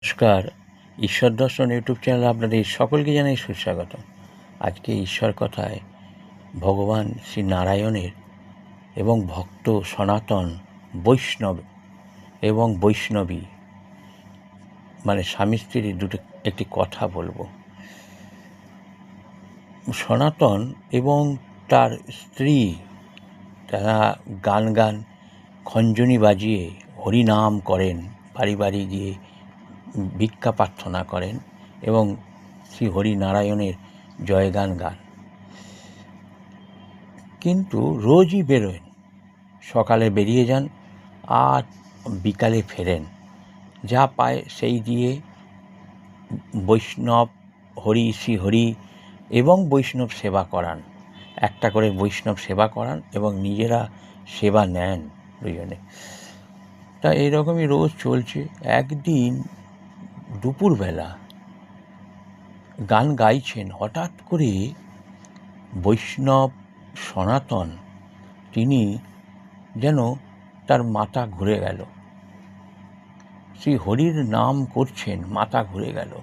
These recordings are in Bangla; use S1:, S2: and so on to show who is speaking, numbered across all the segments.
S1: নমস্কার, ঈশ্বর দর্শন ইউটিউব চ্যানেলে আপনাদের সকলকে জানাই সুস্বাগত। আজকে ঈশ্বর কথায় ভগবান শ্রী নারায়ণের এবং ভক্ত সনাতন বৈষ্ণব এবং বৈষ্ণবী মানে স্বামী স্ত্রীর একটি কথা বলবো। সনাতন এবং তার স্ত্রী তারা গান খঞ্জনি বাজিয়ে হরিনাম করেন, বাড়ি বাড়ি গিয়ে ভিক্ষা প্রার্থনা করেন এবং শ্রী হরিনারায়ণের জয়গান গান। কিন্তু রোজই বেরোয়, সকালে বেরিয়ে যান আর বিকালে ফেরেন, যা পায় সেই দিয়ে বৈষ্ণব হরি শ্রী হরি এবং বৈষ্ণব সেবা করান। একটা করে বৈষ্ণব সেবা করান এবং নিজেরা সেবা নেন দুজনে। তা এইরকমই রোজ চলছে। একদিন দুপুরবেলা গান গাইছেন, হঠাৎ করে বৈষ্ণব সনাতন তিনি যেন তার মাথা ঘুরে গেল, শ্রী হরির নাম করছেন, মাথা ঘুরে গেল,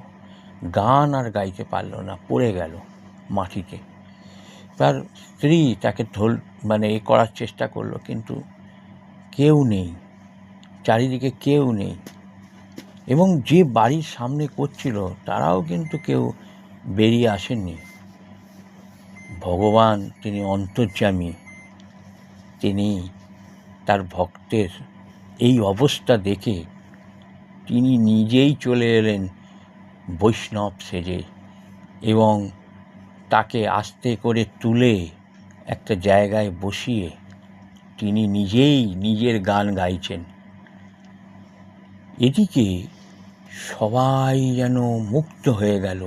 S1: গান আর গাইতে পারল না, পড়ে গেল মাটিতে। তার স্ত্রী তাকে করার চেষ্টা করলো, কিন্তু কেউ নেই, চারিদিকে কেউ নেই, এবং যে বাড়ির সামনে করছিল তারাও কিন্তু কেউ বেরিয়ে আসেননি। ভগবান তিনি অন্তর্যামী, তিনি তার ভক্তের এই অবস্থা দেখে তিনি নিজেই চলে এলেন বৈষ্ণব সেজে এবং তাকে আস্তে করে তুলে একটা জায়গায় বসিয়ে তিনি নিজেই নিজের গান গাইছেন। এদিকে সবাই যেন মুক্ত হয়ে গেল,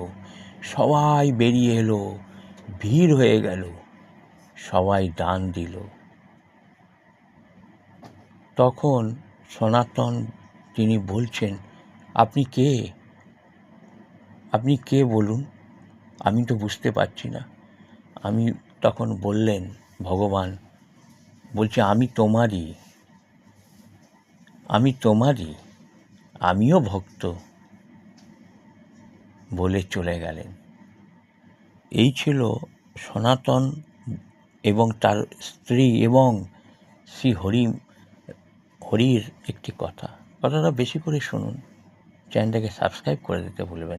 S1: সবাই বেরিয়ে এলো, ভিড় হয়ে গেল, সবাই দান দিল। তখন সনাতন তিনি বলছেন, আপনি কে বলুন, আমি তো বুঝতে পারছি না। তখন বললেন, ভগবান বলছে, আমি তোমারই, আমিও ভক্ত, বলে চলে গেলেন। এই ছিল সনাতন এবং তার স্ত্রী এবং শ্রী হরির একটি কথাটা বেশি করে শুনুন। চ্যানেলটাকে সাবস্ক্রাইব করে দিতে ভুলবেন।